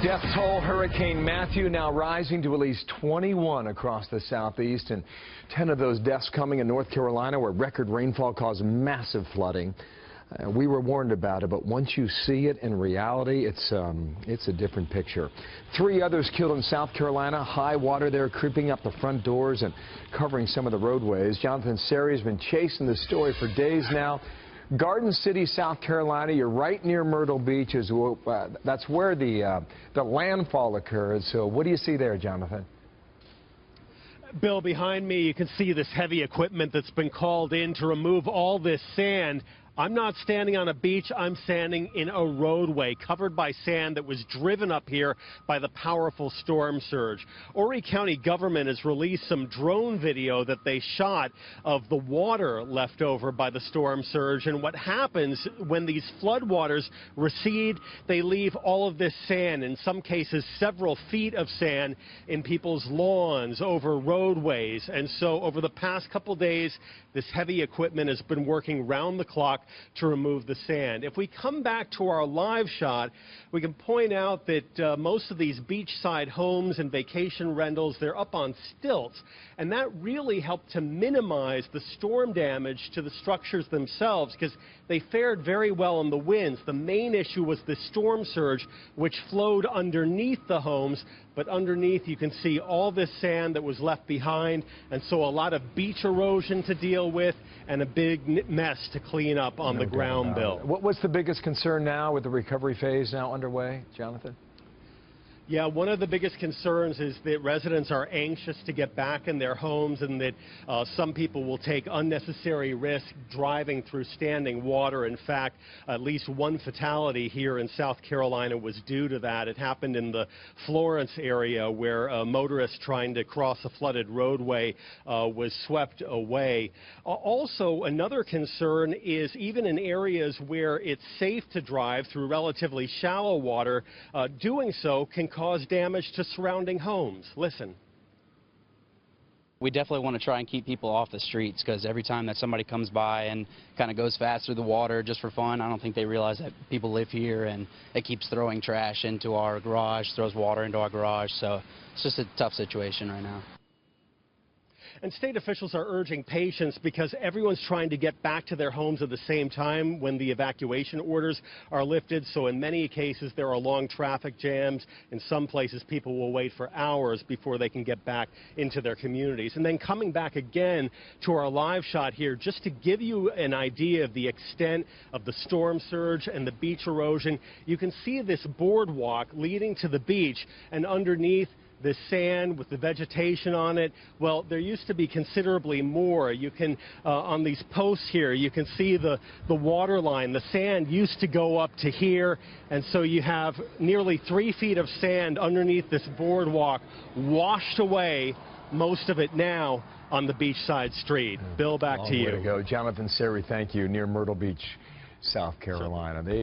Death toll, Hurricane Matthew now rising to at least 21 across the southeast, and 10 of those deaths coming in North Carolina, where record rainfall caused massive flooding. We were warned about it, but once you see it in reality, it's a different picture. 3 others killed in South Carolina. High water there creeping up the front doors and covering some of the roadways. Jonathan Serrie has been chasing the story for days now. Garden City, South Carolina, you're right near Myrtle Beach. That's where the landfall occurred. So what do you see there, Jonathan? Bill, behind me, you can see this heavy equipment that's been called in to remove all this sand. I'm not standing on a beach, I'm standing in a roadway covered by sand that was driven up here by the powerful storm surge. Horry County government has released some drone video that they shot of the water left over by the storm surge, and what happens when these floodwaters recede, they leave all of this sand, in some cases several feet of sand, in people's lawns, over roadways. And so over the past couple days, this heavy equipment has been working round the clock to remove the sand. If we come back to our live shot, we can point out that most of these beachside homes and vacation rentals, they're up on stilts, and that really helped to minimize the storm damage to the structures themselves because they fared very well in the winds. The main issue was the storm surge, which flowed underneath the homes, but underneath you can see all this sand that was left behind, and so a lot of beach erosion to deal with and a big mess to clean up on the ground, Bill. What's the biggest concern now with the recovery phase now underway, Jonathan? Yeah, one of the biggest concerns is that residents are anxious to get back in their homes, and that some people will take unnecessary risk driving through standing water. In fact, at least one fatality here in South Carolina was due to that. It happened in the Florence area, where a motorist trying to cross a flooded roadway was swept away. Also, another concern is even in areas where it's safe to drive through relatively shallow water, doing so can cause damage to surrounding homes. Listen. We definitely want to try and keep people off the streets, because every time that somebody comes by and kind of goes fast through the water just for fun, I don't think they realize that people live here, and it keeps throwing trash into our garage, throws water into our garage. So it's just a tough situation right now. And state officials are urging patience because everyone's trying to get back to their homes at the same time when the evacuation orders are lifted. So in many cases, there are long traffic jams. In some places, people will wait for hours before they can get back into their communities. And then coming back again to our live shot here, just to give you an idea of the extent of the storm surge and the beach erosion, you can see this boardwalk leading to the beach, and underneath the sand with the vegetation on it, well, there used to be considerably more. You can, on these posts here, you can see the water line. The sand used to go up to here, and so you have nearly 3 feet of sand underneath this boardwalk, washed away, most of it now on the beachside street. Bill, back to you. Way to go. Jonathan Serrie, thank you, near Myrtle Beach, South Carolina.